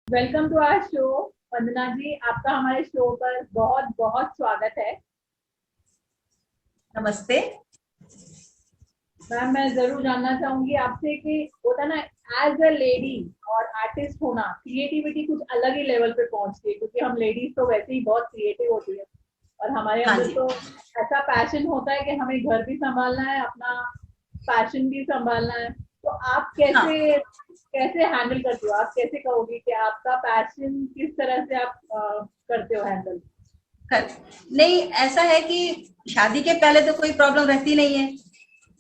Welcome to our show. Vandana ji, आपका हमारे show पर बहुत बहुत स्वागत है। नमस्ते मैम, मैं जरूर जानना चाहूंगी आपसे कि होता ना, एज अ लेडी और आर्टिस्ट होना, क्रिएटिविटी कुछ अलग ही लेवल पे पहुंचती है, क्योंकि हम लेडीज तो वैसे ही बहुत क्रिएटिव होती है और हमारे हाँ अंदर जी। तो ऐसा पैशन होता है कि हमें घर भी संभालना है, अपना पैशन भी संभालना है। तो आप हाँ कैसे कैसे हैंडल करते हो? आप कैसे कहोगे कि आपका पैशन किस तरह से आप करते हो हैंडल? कर नहीं, ऐसा है कि शादी के पहले तो कोई प्रॉब्लम रहती नहीं है,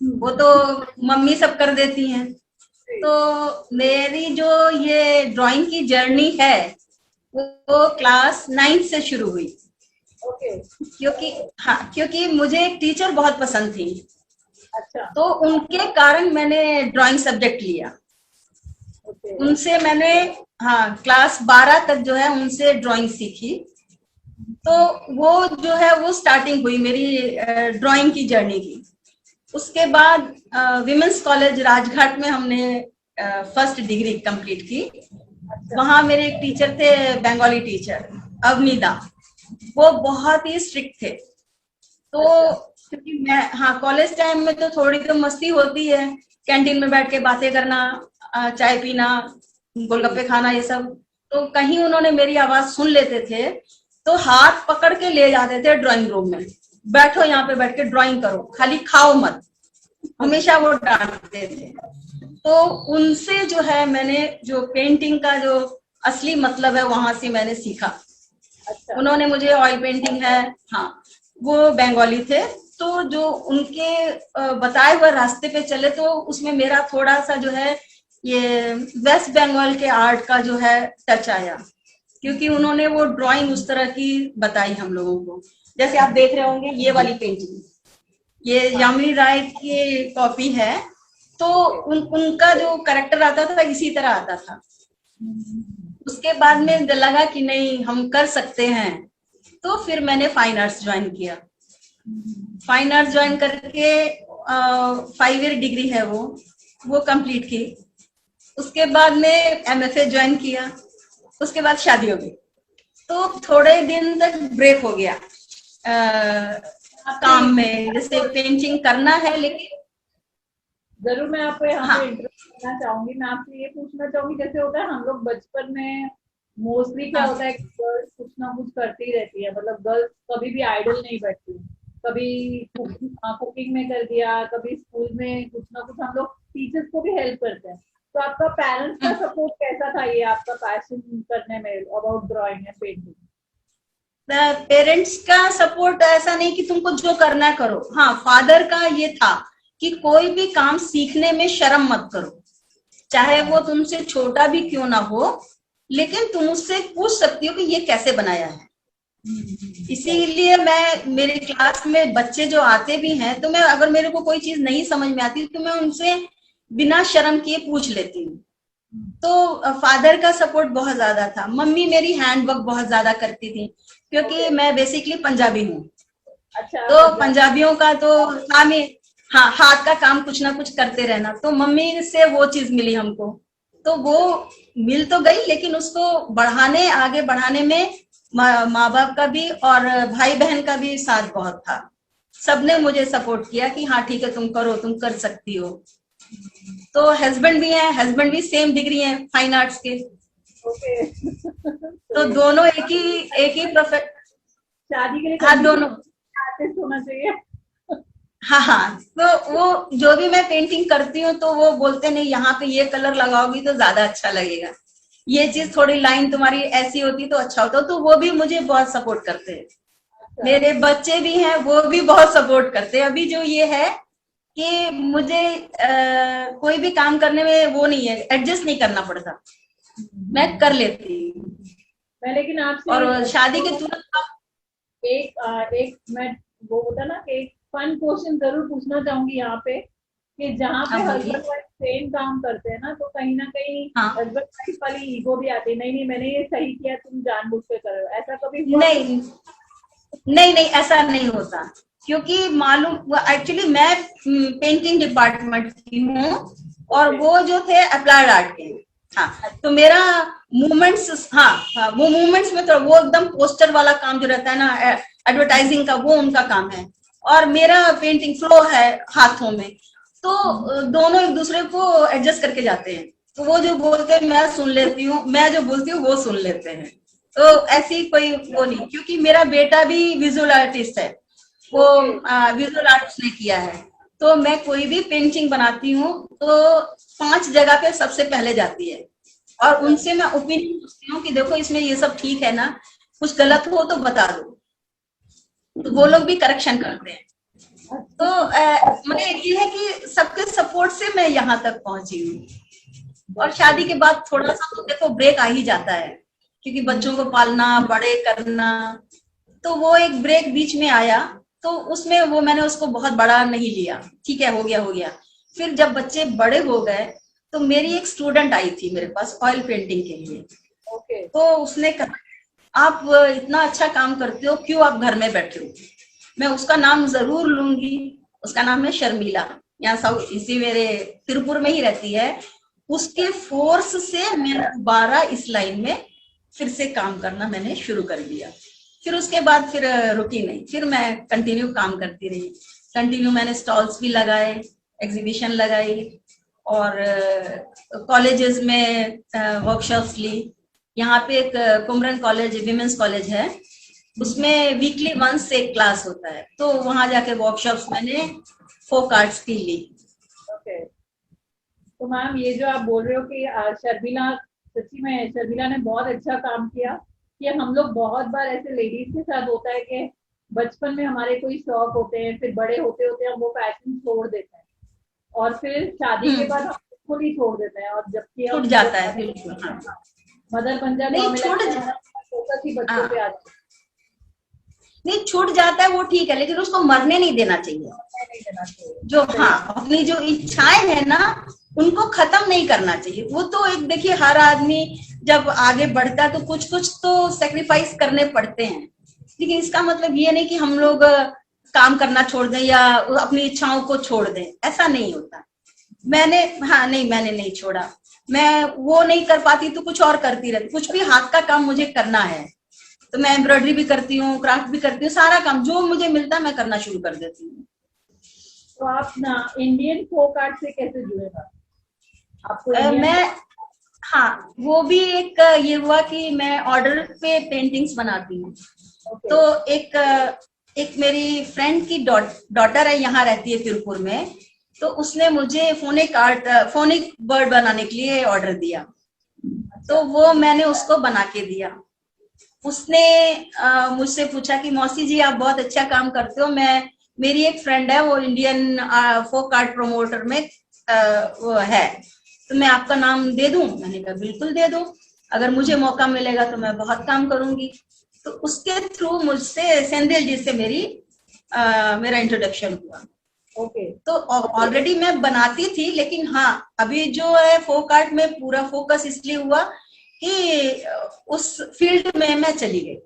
वो तो मम्मी सब कर देती हैं। तो मेरी जो ये ड्राइंग की जर्नी है वो क्लास 9 से शुरू हुई। ओके। क्योंकि क्योंकि मुझे एक टीचर बहुत पसंद थी, अच्छा। तो उनके कारण मैंने ड्राइंग सब्जेक्ट लिया। ओके। उनसे मैंने क्लास 12 तक जो है उनसे ड्राइंग सीखी। तो वो जो है वो स्टार्टिंग हुई मेरी ड्राइंग की जर्नी की। उसके बाद विमेंस कॉलेज राजघाट में हमने फर्स्ट डिग्री कंप्लीट की। अच्छा। वहां मेरे एक टीचर थे, बंगाली टीचर अवनीदा। वो बहुत ही स्ट्रिक्ट थे। तो अच्छा। क्योंकि मैं कॉलेज टाइम में तो थोड़ी तो मस्ती होती है, कैंटीन में बैठ के बातें करना, चाय पीना, गोलगप्पे खाना, ये सब। तो कहीं उन्होंने मेरी आवाज सुन लेते थे तो हाथ पकड़ के ले जाते थे ड्राइंग रूम में, बैठो यहाँ पे बैठ के ड्राइंग करो, खाली खाओ मत। हमेशा वो डांटते थे। तो उनसे जो है मैंने जो पेंटिंग का जो असली मतलब है वहां से मैंने सीखा। अच्छा। उन्होंने मुझे ऑयल पेंटिंग है, हाँ, वो बंगाली थे। तो जो उनके बताए हुए रास्ते पे चले तो उसमें मेरा थोड़ा सा जो है ये वेस्ट बंगाल के आर्ट का जो है टच आया, क्योंकि उन्होंने वो ड्राइंग उस तरह की बताई हम लोगों को। जैसे आप देख रहे होंगे ये वाली पेंटिंग, ये हाँ। यामिनी राय की कॉपी है। तो उनका जो करेक्टर आता था इसी तरह आता था। उसके बाद में लगा कि नहीं, हम कर सकते हैं। तो फिर मैंने फाइन आर्ट्स ज्वाइन किया। फाइन आर्ट्स ज्वाइन करके 5 ईयर डिग्री है वो कंप्लीट की। उसके बाद में एमएफए ज्वाइन किया। उसके बाद शादी हो गई, तो थोड़े दिन तक ब्रेक हो गया आपसे काम में, जैसे पेंटिंग करना है लेकिन। जरूर मैं आपको यहाँ पे हाँ इंटरेस्ट करना चाहूंगी। मैं आपसे ये पूछना चाहूंगी, जैसे होता है हम लोग बचपन में मोस्टली क्या हाँ होता है कि गर्ल्स कुछ ना कुछ करती रहती है, मतलब गर्ल्स कभी भी आइडल नहीं बैठती। कभी कुकिंग में कर दिया, कभी स्कूल में कुछ ना कुछ, हम लोग टीचर्स को भी हेल्प करते हैं। तो आपका पेरेंट्स का सपोर्ट कैसा था ये आपका पैशन करने में about drawing and painting? Parents का सपोर्ट ऐसा नहीं कि तुमको जो करना है करो। हाँ, फादर का ये था कि कोई भी काम सीखने में शर्म मत करो, चाहे वो तुमसे छोटा भी क्यों ना हो, लेकिन तुम उससे पूछ सकती हो कि ये कैसे बनाया है। इसीलिए मैं मेरे क्लास में बच्चे जो आते भी हैं, तो मैं अगर मेरे को कोई चीज नहीं समझ में आती तो मैं उनसे बिना शर्म किए पूछ लेती हूँ। तो फादर का सपोर्ट बहुत ज्यादा था। मम्मी मेरी हैंडवर्क बहुत ज्यादा करती थी, क्योंकि मैं बेसिकली पंजाबी हूँ। अच्छा, तो पंजाबियों का तो काम ही, हाँ, हाथ का काम कुछ ना कुछ करते रहना। तो मम्मी से वो चीज मिली हमको, तो वो मिल तो गई, लेकिन उसको बढ़ाने, आगे बढ़ाने में माँ बाप का भी और भाई बहन का भी साथ बहुत था। सबने मुझे सपोर्ट किया कि हाँ ठीक है, तुम करो, तुम कर सकती हो। तो हस्बैंड भी है, हस्बैंड भी सेम डिग्री है फाइन आर्ट्स के। ओके। तो दोनों एक ही प्रोफेट, शादी के लिए हाँ दोनों, आर्टिस्ट होना चाहिए। हाँ हाँ। तो वो जो भी मैं पेंटिंग करती हूँ तो वो बोलते नहीं, यहाँ पे ये कलर लगाओगी तो ज्यादा अच्छा लगेगा, ये चीज थोड़ी लाइन तुम्हारी ऐसी होती तो अच्छा होता। तो वो भी मुझे बहुत सपोर्ट करते हैं। अच्छा। मेरे बच्चे भी हैं, वो भी बहुत सपोर्ट करते हैं। अभी जो ये है कि मुझे कोई भी काम करने में वो नहीं है, एडजस्ट नहीं करना पड़ता, मैं कर लेती हूँ। मैं लेकिन आपसे और शादी के तुरंत एक मैं वो होता ना कि एक फन क्वेश्चन जरूर पूछना चाहूंगी यहाँ पे, कि जहाँ पे हाँ बोलिए। हस्बैंड वाइफ सेम काम करते हैं ना, तो कहीं ना कहीं हाँ, हस्बैंड वाइफ वाली ईगो भी आती है, नहीं नहीं मैंने ये सही किया, तुम जानबूझ के कर रहे हो, ऐसा कभी हुआ? नहीं नहीं नहीं, ऐसा नहीं होता। क्योंकि मालूम, एक्चुअली मैं पेंटिंग डिपार्टमेंट की हूँ और वो जो थे अप्लाइड आर्ट के। हाँ, तो मेरा मूवमेंट्स, हाँ वो मूवमेंट्स में तो वो एकदम पोस्टर वाला काम जो रहता है ना, एडवर्टाइजिंग का, वो उनका काम है। और मेरा पेंटिंग फ्लो है हाथों में। तो दोनों एक दूसरे को एडजस्ट करके जाते हैं। तो वो जो बोलते हैं मैं सुन लेती हूँ, मैं जो बोलती हूँ वो सुन लेते हैं। तो ऐसी कोई वो नहीं, क्योंकि मेरा बेटा भी विजुअल आर्टिस्ट है, वो विजुअल आर्ट्स ने किया है। तो मैं कोई भी पेंटिंग बनाती हूँ तो 5 जगह पे सबसे पहले जाती है, और उनसे मैं ओपिनियन पूछती हूँ कि देखो इसमें ये सब ठीक है ना, कुछ गलत हो तो बता दो। तो वो लोग भी करेक्शन करते हैं। तो मतलब ये है कि सबके सपोर्ट से मैं यहाँ तक पहुंची हूँ। और शादी के बाद थोड़ा सा तो देखो ब्रेक आ ही जाता है, क्योंकि बच्चों को पालना, बड़े करना, तो वो एक ब्रेक बीच में आया। तो उसमें वो मैंने उसको बहुत बड़ा नहीं लिया, ठीक है, हो गया हो गया। फिर जब बच्चे बड़े हो गए तो मेरी एक स्टूडेंट आई थी मेरे पास ऑयल पेंटिंग के लिए। ओके। तो उसने कहा आप इतना अच्छा काम करते हो, क्यों आप घर में बैठे हो। मैं उसका नाम जरूर लूंगी, उसका नाम है शर्मिला, यहाँ साउथ इसी मेरे तिरुपुर में ही रहती है। उसके फोर्स से मैं दोबारा इस लाइन में फिर से काम करना मैंने शुरू कर दिया। फिर उसके बाद फिर रुकी नहीं, फिर मैं कंटिन्यू काम करती रही। कंटिन्यू मैंने स्टॉल्स भी लगाए, एग्जीबिशन लगाई, और कॉलेजेस में वर्कशॉप्स ली। यहाँ पे एक कुमरन कॉलेज, विमेंस कॉलेज है, उसमें वीकली वंस एक क्लास होता है, तो वहां जाके वर्कशॉप्स मैंने फोक आर्ट्स की ली। ओके। तो मैम ये जो आप बोल रहे हो कि शर्मिला, सच्ची में शर्मिला ने बहुत अच्छा काम किया। कि हम लोग बहुत बार ऐसे लेडीज के साथ होता है कि बचपन में हमारे कोई शौक होते हैं, फिर बड़े होते होते हम वो पैशन छोड़ देते हैं, और फिर शादी के बाद हम खुद ही छोड़ देते हैं, और जबकि छूट हम जाता है, बिल्कुल। हाँ, मदर बन जाए तो नहीं हमें छूट, लगता है हमारा फोकस ही बच्चों पे हाँ आ जाता नहीं छूट जाता है वो ठीक है, लेकिन उसको मरने नहीं देना चाहिए। है, नहीं देना चाहिए। जो, सही। हाँ, अपनी जो इच्छाएं है ना, उनको खत्म नहीं करना चाहिए। वो तो एक, देखिए हर आदमी जब आगे बढ़ता है तो कुछ कुछ तो सेक्रीफाइस करने पड़ते हैं, लेकिन इसका मतलब ये नहीं कि हम लोग काम करना छोड़ दें या अपनी इच्छाओं को छोड़ दें, ऐसा नहीं होता। मैंने, हाँ नहीं, मैंने नहीं छोड़ा। मैं वो नहीं कर पाती तो कुछ और करती रहती, कुछ भी हाथ का काम मुझे करना है तो मैं एम्ब्रॉयडरी भी करती हूँ, क्राफ्ट भी करती हूँ, सारा काम जो मुझे मिलता है मैं करना शुरू कर देती हूँ। तो आप ना इंडियन फोक आर्ट से कैसे जुड़े था? आपको इंडियन? मैं, हाँ, वो भी एक ये हुआ कि मैं ऑर्डर पे पेंटिंग्स बनाती हूँ। ओके। तो एक मेरी फ्रेंड की डॉटर है, यहाँ रहती है तिरुपुर में। तो उसने मुझे फोनिक बर्ड बनाने के लिए ऑर्डर दिया, तो वो मैंने उसको बना के दिया। उसने मुझसे पूछा कि मौसी जी आप बहुत अच्छा काम करते हो, मैं मेरी एक फ्रेंड है, वो इंडियन फोक आर्ट प्रमोटर में वो है, तो मैं आपका नाम दे दूं? मैंने कहा बिल्कुल दे दो, अगर मुझे मौका मिलेगा तो मैं बहुत काम करूंगी। तो उसके थ्रू मुझसे सेंधिल जी से मेरा इंट्रोडक्शन हुआ। ओके। तो ऑलरेडी मैं बनाती थी, लेकिन हाँ अभी जो है फोक आर्ट में पूरा फोकस इसलिए हुआ कि उस फील्ड में मैं चली गई।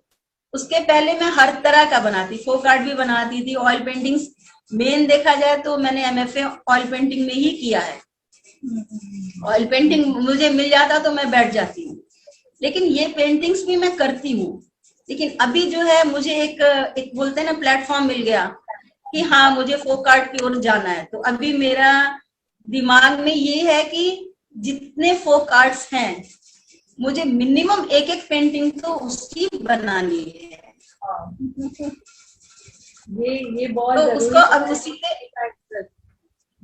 उसके पहले मैं हर तरह का बनाती, फोक आर्ट भी बनाती थी, ऑयल पेंटिंग्स, मेन देखा जाए तो मैंने एमएफए ऑयल पेंटिंग में ही किया है। ऑयल पेंटिंग मुझे मिल जाता तो मैं बैठ जाती हूँ, लेकिन ये पेंटिंग्स भी मैं करती हूँ। लेकिन अभी जो है मुझे एक बोलते हैं ना प्लेटफॉर्म मिल गया कि हाँ मुझे फोक आर्ट की ओर जाना है। तो अभी मेरा दिमाग में ये है कि जितने फोक आर्ट्स हैं मुझे मिनिमम एक एक पेंटिंग तो उसकी बनानी है। ये बहुत तो जरूरी उसको अब है। उसी पे,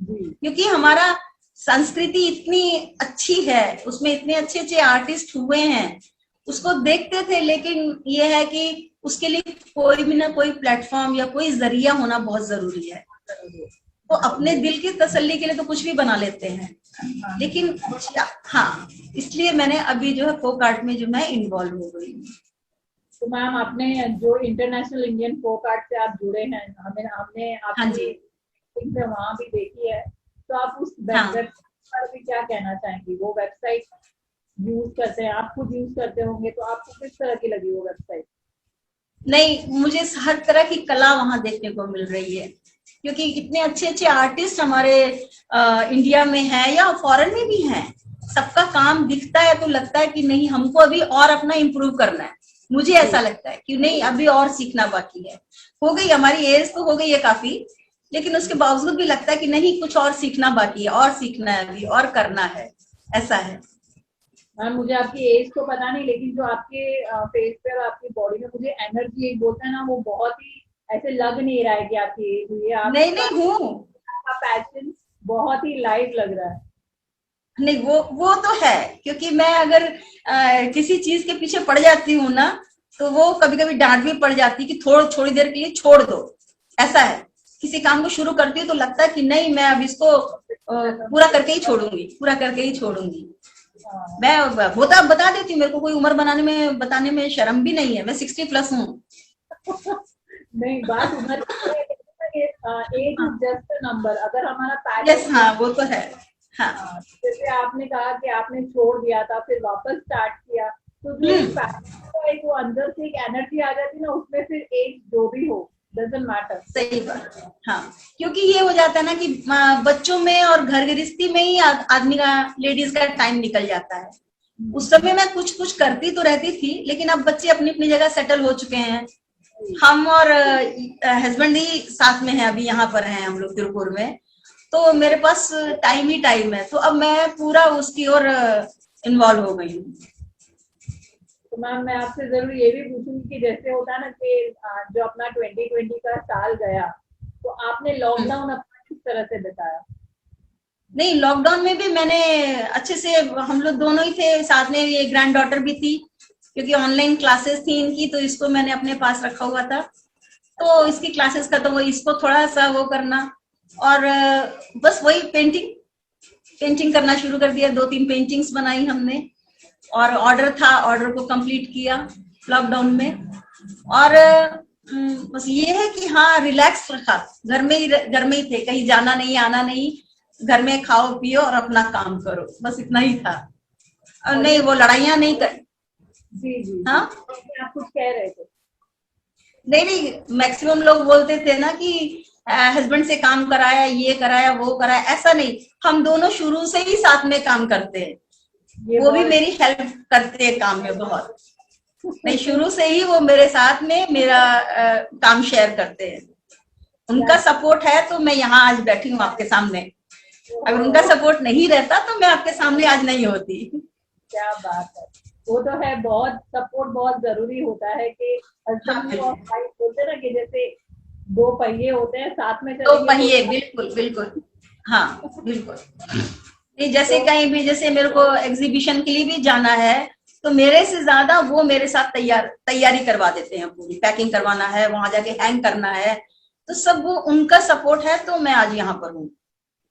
जी। क्योंकि हमारा संस्कृति इतनी अच्छी है, उसमें इतने अच्छे अच्छे आर्टिस्ट हुए हैं, उसको देखते थे, लेकिन ये है कि उसके लिए कोई भी ना कोई प्लेटफॉर्म या कोई जरिया होना बहुत जरूरी है। तो अपने दिल की तसल्ली के लिए तो कुछ भी बना लेते हैं, लेकिन हाँ इसलिए मैंने अभी जो है फोक आर्ट में जो मैं इन्वॉल्व हो गई हूँ। तो मैम आपने जो इंटरनेशनल इंडियन फोक आर्ट से आप जुड़े हैं, हमने हमने हाँ आपकी जी। वहां भी देखी है, तो आप उस हाँ वेबसाइट पर भी क्या कहना चाहेंगी? वो वेबसाइट यूज करते हैं, आप खुद यूज करते होंगे, तो आपको किस तरह की लगी वो वेबसाइट? नहीं, मुझे हर तरह की कला वहां देखने को मिल रही है, क्योंकि इतने अच्छे अच्छे आर्टिस्ट हमारे इंडिया में हैं या फॉरेन में भी हैं। सबका काम दिखता है तो लगता है कि नहीं हमको अभी और अपना इम्प्रूव करना है। मुझे ऐसा लगता है कि नहीं अभी और सीखना बाकी है। हो गई हमारी एज तो हो गई है काफी, लेकिन उसके बावजूद भी लगता है कि नहीं कुछ और सीखना बाकी है, और सीखना है अभी, और करना है, ऐसा है। मैम मुझे आपकी एज तो पता नहीं, लेकिन जो आपके फेस पे और आपकी बॉडी में मुझे एनर्जी एक बोलते हैं ना, वो बहुत ही ऐसे लग नहीं रहा है कि आपकी एज हुई है। नहीं आपका नहीं हूँ। पैशन बहुत ही लाइव लग रहा है। नहीं वो तो है, क्योंकि मैं अगर किसी चीज के पीछे पड़ जाती हूँ ना, तो वो कभी कभी डांट भी पड़ जाती है कि थोड़ी देर के लिए छोड़ दो, ऐसा है। किसी काम को शुरू करती हूँ तो लगता है कि नहीं मैं अब इसको पूरा करके ही छोड़ूंगी, पूरा करके ही छोड़ूंगी। मैं बता देती हूँ, मेरे को कोई उम्र बताने में शर्म भी नहीं है, मैं 60+ हूँ। नहीं, बात उम्र की है, age is just a number. अगर हमारा यस, पैशन, हाँ वो तो है। हाँ। जैसे आपने कहा कि आपने छोड़ दिया था फिर वापस स्टार्ट किया, तो जो एक पैशन का एक वो अंदर से एक एनर्जी आ जाती है ना, उसमें फिर एज जो भी हो डजंट मैटर। सही बात है। हाँ, क्योंकि ये हो जाता है ना कि बच्चों में और घर गृहस्थी में ही आदमी का, लेडीज का टाइम निकल जाता है। उस समय मैं कुछ कुछ करती तो रहती थी, लेकिन अब बच्चे अपनी अपनी जगह सेटल हो चुके हैं। हम और हस्बैंड ही साथ में है, अभी यहाँ पर हैं हम लोग तिरुपुर में, तो मेरे पास टाइम ही टाइम है, तो अब मैं पूरा उसकी ओर इन्वॉल्व हो गई हूँ। तो मैम मैं आपसे जरूर ये भी पूछूंगी कि जैसे होता है ना कि जो अपना 2020 का साल गया, तो आपने लॉकडाउन अपना किस तरह से बिताया? नहीं, लॉकडाउन में भी मैंने अच्छे से, हम लोग दोनों ही थे साथ में, ये ग्रैंड डॉटर भी थी, क्योंकि ऑनलाइन क्लासेस थी इनकी, तो इसको मैंने अपने पास रखा हुआ था। तो इसकी क्लासेस का तो वो इसको थोड़ा सा वो करना, और बस वही पेंटिंग करना शुरू कर दिया। 2-3 पेंटिंग्स बनाई हमने, और ऑर्डर था, ऑर्डर को कंप्लीट किया लॉकडाउन में। और बस ये है कि हाँ रिलैक्स रखा, घर में ही थे, कहीं जाना नहीं आना नहीं, घर में खाओ पियो और अपना काम करो, बस इतना ही था। और नहीं वो लड़ाइयां नहीं कर। जी जी। हाँ, आप कुछ कह रहे थे? नहीं, मैक्सिमम लोग बोलते थे ना कि हस्बैंड से काम कराया, ये कराया, वो कराया, ऐसा नहीं, हम दोनों शुरू से ही साथ में काम करते हैं। वो भी मेरी हेल्प करते हैं काम में बहुत। नहीं, शुरू से ही वो मेरे साथ में मेरा काम शेयर करते हैं। उनका सपोर्ट है तो मैं यहाँ आज बैठी हूँ आपके सामने। अगर उनका सपोर्ट नहीं रहता तो मैं आपके सामने आज नहीं होती। क्या बात है, वो तो है, बहुत सपोर्ट बहुत जरूरी होता है कि हस्बैंड और वाइफ बोलते ना कि जैसे दो पहिए होते हैं, साथ में दो चलेंगे पहिए, बिल्कुल बिल्कुल। हाँ बिल्कुल। नहीं, जैसे कहीं भी, जैसे मेरे को एग्जीबिशन के लिए भी जाना है, तो मेरे से ज्यादा वो मेरे साथ तैयारी करवा देते हैं, पूरी पैकिंग करवाना है, वहां जाके हैंग करना है, तो सब वो उनका सपोर्ट है, तो मैं आज यहाँ पर हूँ।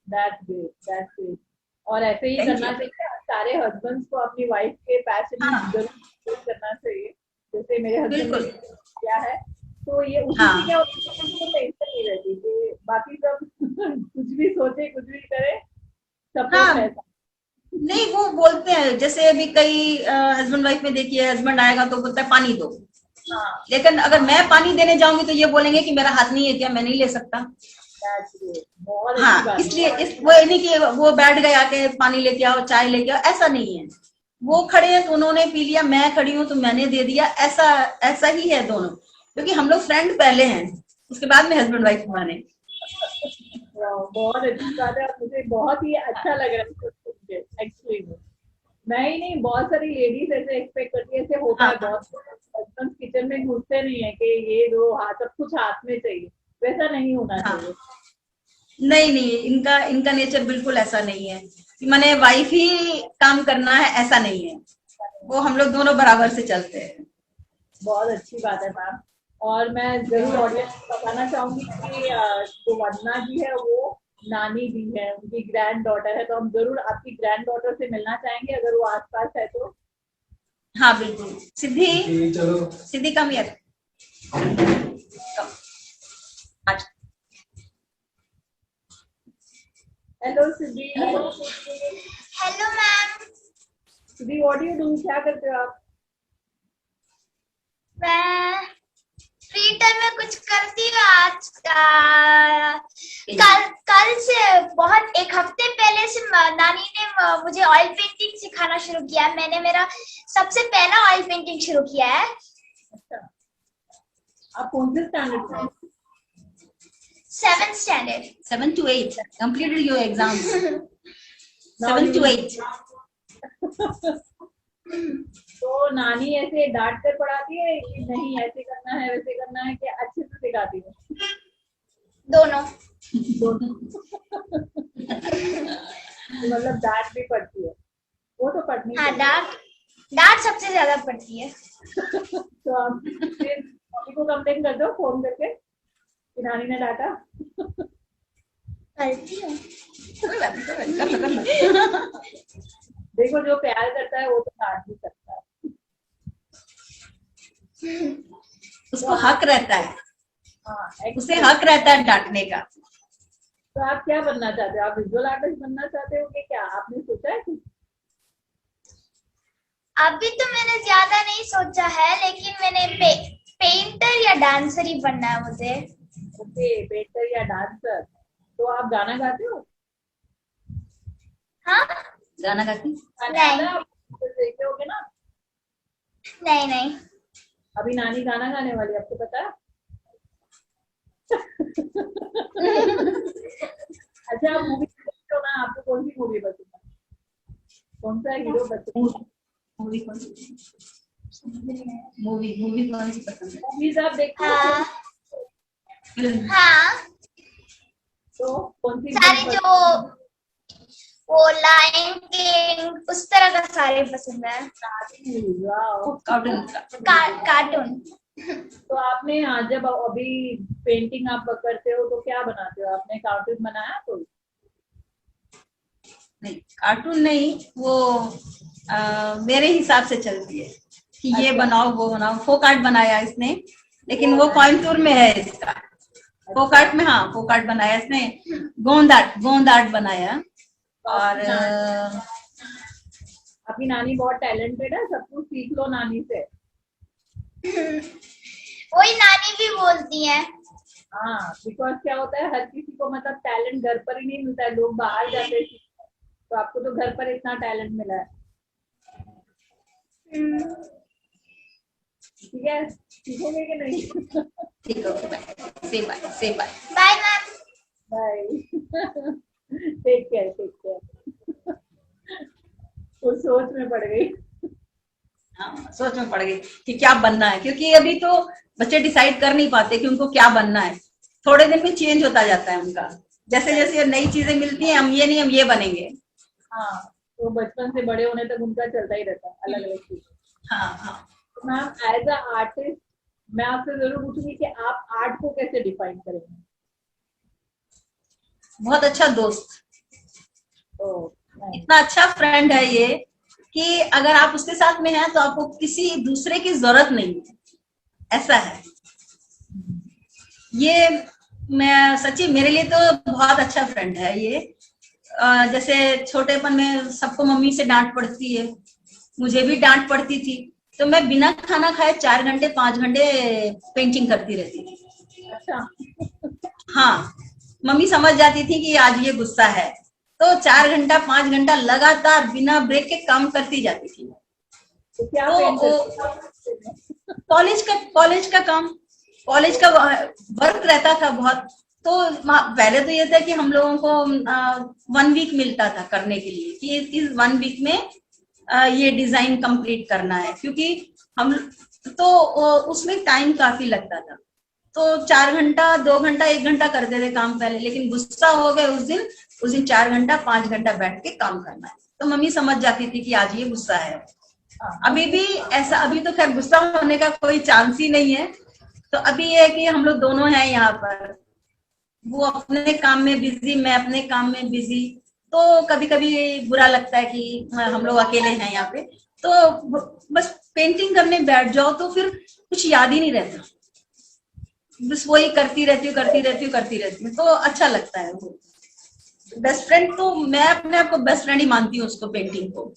That's great, that's great. और ऐसे ही थैंक करना यू। चाहिए, सारे हस्बैंड्स को अपनी वाइफ के पैशन में हाँ जरूर support करना चाहिए, जैसे मेरे हस्बैंड ने बिल्कुल। भी किया है। तो ये उसी से क्या हाँ होता है, उनको टेंशन नहीं रहती कि बाकी सब कुछ भी सोचे कुछ भी करे, सपोर्ट हाँ, रहता नहीं वो बोलते हैं, जैसे अभी कई हस्बैंड वाइफ में देखिए, हस्बैंड आएगा तो बोलता है पानी दो, है। हाँ, लेकिन अगर मैं पानी देने जाऊंगी तो ये बोलेंगे कि मेरा हाथ नहीं है क्या, मैं नहीं ले सकता। दैट्स ग्रेट, बहुत अच्छी हाँ, बात इसलिए वो ये नहीं कि वो बैठ गए आके पानी लेके आओ, चाय लेके आओ, ऐसा नहीं है। वो खड़े हैं तो उन्होंने पी लिया, मैं खड़ी हूँ तो मैंने दे दिया, ऐसा ऐसा ही है दोनों, क्योंकि हम लोग फ्रेंड पहले हैं, उसके बाद में हस्बैंड वाइफ बने। है। बहुत अच्छी बात है, और मुझे बहुत ही अच्छा लग रहा है सुन के एक्चुअली में। मैं ही नहीं, बहुत सारी लेडीज ऐसे एक्सपेक्ट करती है, ऐसे होता है हाँ बहुत, हस्बैंड किचन में घुसते नहीं है कि ये दो हाथ, सब कुछ हाथ में चाहिए, वैसा नहीं होना हाँ, चाहिए। नहीं नहीं, इनका इनका नेचर बिल्कुल ऐसा नहीं है कि मैंने वाइफ ही काम करना है, ऐसा नहीं है। वो हम लोग दोनों बराबर से चलते हैं। बहुत अच्छी बात है मैम। और मैं जरूर ऑडियंस को बताना चाहूंगी कि जो वंदना जी है वो नानी भी है, उनकी ग्रैंड डॉटर है, तो हम जरूर आपकी ग्रैंड डॉटर से मिलना चाहेंगे अगर वो आसपास है तो। हाँ बिल्कुल। सिद्धि, चलो सिद्धि कम हियर, कम आज। Hello Siddhi. Hello ma'am. Siddhi what do you do, क्या करते हो आप? मैं फ्री टाइम में कुछ करती हूँ। आज कल कल से बहुत एक हफ्ते पहले से नानी ने मुझे ऑयल पेंटिंग सिखाना शुरू किया है। मैंने मेरा सबसे पहला ऑयल पेंटिंग शुरू किया है। अच्छा, आप कौन से स्टैंडर्ड में? 7th standard. 7 to 8 completed your exam। Now 7 you to will- 8। तो नानी ऐसे डांट कर पढ़ाती है कि नहीं ऐसे करना है वैसे करना है, कि अच्छे से सिखाती है? दोनों। दोनों। मतलब डांट भी पड़ती है, वो तो पढ़नी हाँ, चाहिए। डांट डांट सबसे ज्यादा पड़ती है। तो आप फिर मम्मी को कंप्लेन कर दो फोन करके कि नानी ने डांटा। करती हूँ। कोई बात नहीं, कोई बात नहीं, कर लो कर लो। देखो जो प्यार करता है वो तो डांट भी सकता है। उसको हक रहता है, हाँ, उसे हक रहता है डांटने का। तो आप क्या बनना चाहते हो? आप विजुअल आर्टिस्ट बनना चाहते हो कि क्या आपने सोचा है कुछ? अभी तो मैंने ज्यादा नहीं सोचा है, लेकिन मैंने पेंटर या डांसर ही बनना है मुझे। ओके, पेंटर या डांसर। तो आप गाना गाते हो? हाँ। गाना गाती। गाना नहीं। आता है आपको? देखते होगे ना। नहीं नहीं। अभी नानी गाना गाने वाली है, आपको पता है? अच्छा, आप मूवी देखते हो ना, आपको कौन सी मूवी पसंद है? कौन सा हीरो पसंद है? मूवी कौन सी, मूवी मूवी कौन सी पसंद है? मूवीज आप देखते हो? हाँ फिल्म। हाँ, तो कौन सी सारे फिल्म जो वो लायन किंग उस तरह का सारे पसंद है। पसंद है? वाओ। कार्टून। कार्टून। तो आपने जब अभी पेंटिंग आप करते हो तो क्या बनाते हो? आपने कार्टून बनाया कोई? नहीं, कार्टून नहीं, वो मेरे हिसाब से चलती है कि ये अच्छा। बनाओ वो बनाओ। फोक आर्ट बनाया इसने, लेकिन वो कोयम्बटूर में है इसका। फोक आर्ट में, हाँ फोक आर्ट बनाया इसने। गोंद आर्ट बनाया। और आपकी नानी बहुत टैलेंटेड है, सब कुछ सीख लो नानी से। वही नानी भी बोलती है। हाँ, बिकॉज क्या होता है, हर किसी को मतलब टैलेंट घर पर ही नहीं मिलता है, लोग बाहर जाते हैं सीखने। तो आपको तो घर पर इतना टैलेंट मिला है। ठीक है, सीखोगे कि नहीं? ठीक है, बाय, से बाय, से bye. Bye ma'am. Bye. Take care, take care. वो सोच में पड़ गई। हाँ, सोच में पड़ गई कि क्या बनना है, क्योंकि अभी तो बच्चे डिसाइड कर नहीं पाते कि उनको क्या बनना है। थोड़े दिन में चेंज होता जाता है उनका, जैसे जैसे नई चीजें मिलती हैं, हम ये नहीं हम ये बनेंगे। हाँ, तो बचपन से बड़े होने तक उनका चलता ही रहता है अलग अलग चीज। हाँ हाँ। मैम, एज अ आर्टिस्ट मैं आपसे जरूर पूछूंगी कि आप आर्ट को कैसे डिफाइन करेंगे? बहुत अच्छा दोस्त, ओह नाइस। इतना अच्छा फ्रेंड है ये कि अगर आप उसके साथ में हैं तो आपको किसी दूसरे की जरूरत नहीं है, ऐसा है ये। मैं सच्ची मेरे लिए तो बहुत अच्छा फ्रेंड है ये। जैसे छोटेपन में सबको मम्मी से डांट पड़ती है, मुझे भी डांट पड़ती थी, तो मैं बिना खाना खाए 4 घंटे 5 घंटे पेंटिंग करती रहती थी। अच्छा। हाँ, मम्मी समझ जाती थी कि आज ये गुस्सा है, तो 4 घंटा 5 घंटा लगातार बिना ब्रेक के काम करती जाती थी। तो क्या तो पेंट करते थे? कॉलेज का काम, कॉलेज का वर्क रहता था बहुत। तो पहले तो ये था कि हम लोगों को 1 वीक मिलता था करने के लिए कि इस 1 वीक में ये डिजाइन कंप्लीट करना है, क्योंकि हम तो उसमें टाइम काफी लगता था। तो 4 घंटा 2 घंटा 1 घंटा करते थे काम पहले, लेकिन गुस्सा हो गए उस दिन 4 घंटा 5 घंटा बैठ के काम करना है। तो मम्मी समझ जाती थी कि आज ये गुस्सा है। हाँ। अभी भी ऐसा, अभी तो खैर गुस्सा होने का कोई चांस ही नहीं है। तो अभी ये है कि हम लोग दोनों हैं यहाँ पर, वो अपने काम में बिजी, मैं अपने काम में बिजी। तो कभी कभी बुरा लगता है कि हम लोग अकेले हैं यहाँ पे, तो बस पेंटिंग करने बैठ जाओ तो फिर कुछ याद ही नहीं रहता, बस वही करती रहती हूँ तो अच्छा लगता है वो। बेस्ट फ्रेंड तो मैं अपने आप को बेस्ट फ्रेंड ही मानती हूँ उसको, पेंटिंग को।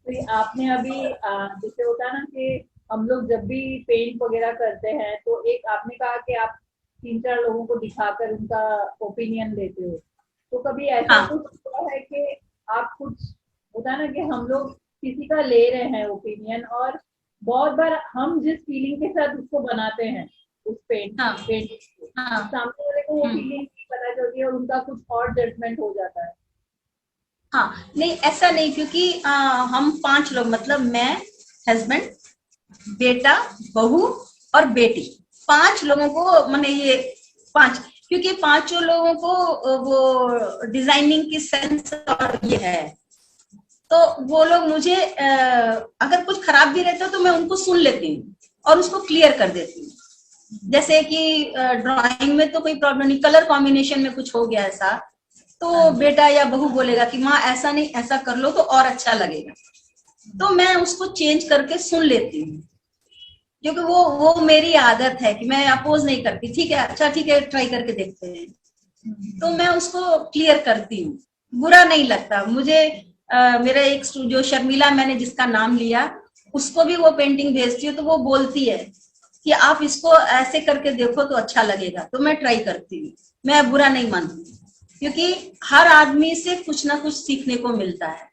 तो ये आपने अभी जैसे होता है ना कि हम लोग जब भी पेंट वगैरह करते हैं तो एक आपने कहा कि आप 3-4 लोगों को दिखाकर उनका ओपिनियन लेते हो, तो कभी ऐसा हाँ कुछ हुआ है कि आप कुछ, होता है ना कि हम लोग किसी का ले रहे हैं ओपिनियन और बहुत बार हम जिस फीलिंग के साथ उसको बनाते हैं उस हाँ पेंट को, हाँ। सामने वाले को वो हम्म। फीलिंग नहीं पता चलती है और उनका कुछ और जजमेंट हो जाता है। हाँ नहीं, ऐसा नहीं, क्योंकि हम 5 लोग, मतलब मैं, हस्बैंड, बेटा, बहू और बेटी, 5 लोगों को, मैंने ये 5, क्योंकि 5 लोगों को वो डिजाइनिंग की सेंस और ये है, तो वो लोग मुझे अगर कुछ खराब भी रहता है तो मैं उनको सुन लेती हूँ और उसको क्लियर कर देती हूँ। जैसे कि ड्राइंग में तो कोई प्रॉब्लम नहीं, कलर कॉम्बिनेशन में कुछ हो गया ऐसा, हाँ तो जी। बेटा या बहू बोलेगा कि माँ ऐसा नहीं, ऐसा कर लो तो और अच्छा लगेगा, तो मैं उसको चेंज करके सुन लेती हूँ, क्योंकि वो मेरी आदत है कि मैं अपोज नहीं करती। ठीक है, अच्छा ठीक है, ट्राई करके देखते हैं, तो मैं उसको क्लियर करती हूँ, बुरा नहीं लगता मुझे। मेरा एक जो शर्मिला, मैंने जिसका नाम लिया, उसको भी वो पेंटिंग भेजती हूँ तो वो बोलती है कि आप इसको ऐसे करके देखो तो अच्छा लगेगा, तो मैं ट्राई करती हूँ, मैं बुरा नहीं मानती, क्योंकि हर आदमी से कुछ ना कुछ सीखने को मिलता है।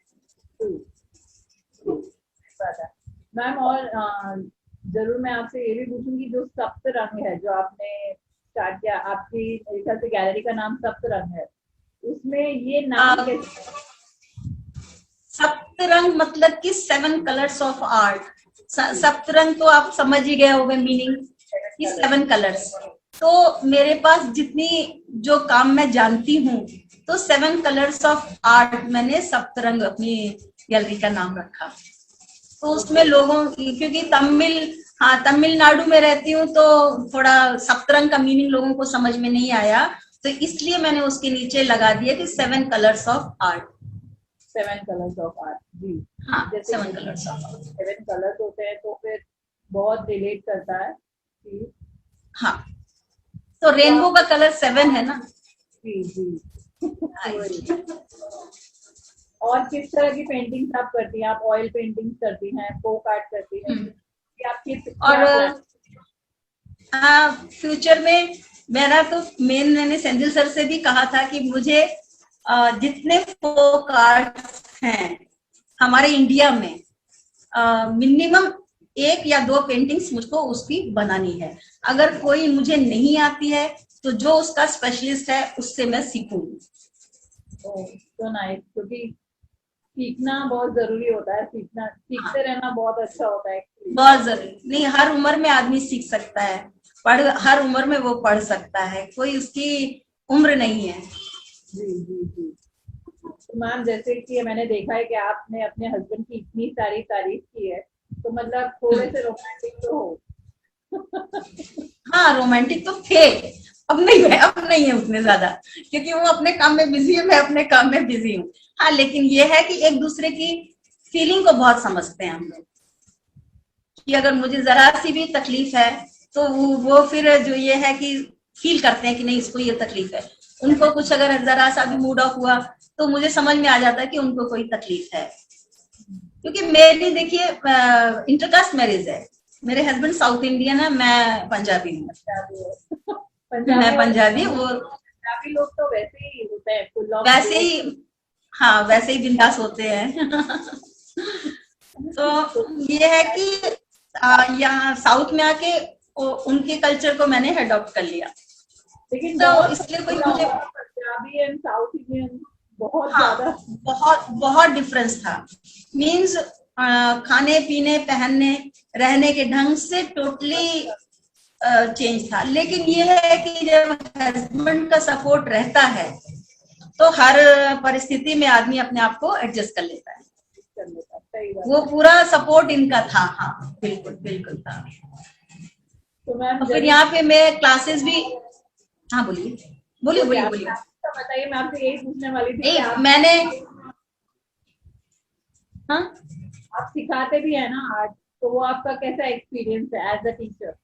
पता है मैम। और जरूर मैं आपसे ये भी पूछूंगी, जो सप्त रंग है जो आपने स्टार्ट किया, आपकी मेरे ख्याल से गैलरी का नाम सप्त रंग है, उसमें ये नाम कैसे? सप्तरंग मतलब कि 7 कलर्स ऑफ आर्ट। सप्तरंग तो आप समझ ही गए होंगे मीनिंग, कि 7 कलर्स। तो मेरे पास जितनी जो काम मैं जानती हूँ, तो 7 कलर्स ऑफ आर्ट मैंने सप्तरंग अपनी गैलरी का नाम रखा। तो उसमें लोगों की, क्योंकि हाँ तमिलनाडु में रहती हूँ, तो थोड़ा सप्तरंग का मीनिंग लोगों को समझ में नहीं आया, तो इसलिए मैंने उसके नीचे लगा दिया कि 7 colours of art. 7 colours of art ji. हाँ, जैसे 7 कलर्स ऑफ आर्ट। 7 कलर्स होते हैं तो फिर बहुत रिलेट करता है कि हाँ, तो तो रेनबो आप, का कलर 7 है ना। जी जी। वही। और किस तरह की पेंटिंग्स आप करती हैं? आप ऑयल पेंटिंग्स करती हैं, फोक आर्ट करती हैं, कि आपकी और क्या प्लान? हाँ, फ्यूचर में मेरा तो मेन, मैंने सेंथिल सर से भी कहा था कि मुझे जितने फोक आर्ट्स हैं हमारे इंडिया में, मिनिमम 1 या 2 पेंटिंग्स मुझको उसकी बनानी है। अगर कोई मुझे नहीं आती है तो जो उसका स्पेशलिस्ट है उससे मैं सीखूंगी। तो नाइस, क्योंकि सीखना बहुत जरूरी होता है, हाँ, सीखते रहना बहुत अच्छा होता है एक्चुअली। बहुत जरूरी नहीं, हर उम्र में आदमी सीख सकता है, हर उम्र में वो पढ़ सकता है, कोई उसकी उम्र नहीं है। जी जी जी। तो मैम, जैसे कि मैंने देखा है कि आपने अपने हस्बैंड की इतनी सारी तारीफ की है, तो मतलब थोड़े से रोमांटिक तो हो, हाँ रोमांटिक तो थे, अब नहीं है, अब नहीं है उतने ज्यादा, क्योंकि वो अपने काम में बिजी है, मैं अपने काम में बिजी हूँ। हाँ लेकिन ये है कि एक दूसरे की फीलिंग को बहुत समझते हैं हम लोग, कि अगर मुझे जरा सी भी तकलीफ है तो वो फिर जो ये है कि फील करते हैं कि नहीं इसको ये तकलीफ है। उनको कुछ अगर जरा सा भी मूड ऑफ हुआ तो मुझे समझ में आ जाता है कि उनको कोई तकलीफ है। क्योंकि मेरी देखिए इंटरकास्ट मैरिज है, मेरे हस्बैंड साउथ इंडियन है, मैं पंजाबी हूँ। मैं पंजाबी और पंजाबी, वो पंजाबी लोग तो वैसे ही होते हैं, फुल ऑफ वैसे ही, हाँ वैसे ही बिंदास होते हैं। तो ये है कि यहाँ साउथ में आके उनके कल्चर को मैंने अडॉप्ट कर लिया। लेकिन तो बहुत इसलिए कोई बड़ा मुझे, होगा, पंजाबी एंड साउथ इंडियन बहुत हाँ ज्यादा। बहुत बहुत डिफरेंस था। मीन्स खाने पीने पहनने रहने के ढंग से टोटली चेंज था। लेकिन ये है कि जब हस्बैंड का सपोर्ट रहता है तो हर परिस्थिति में आदमी अपने आप को एडजस्ट कर लेता है। सही बात। वो पूरा सपोर्ट इनका था, हाँ बिल्कुल बिल्कुल था। तो मैम और फिर यहाँ पे मैं क्लासेस भी, हाँ बोलिए बोलिए बोलिए बोलिए। बताइए, मैं आपसे यही पूछने वाली थी कि नहीं आप मैंने, हाँ आप सिखाते भी है ना आर्ट, तो वो आपका कैसा एक्सपीरियंस है as a teacher?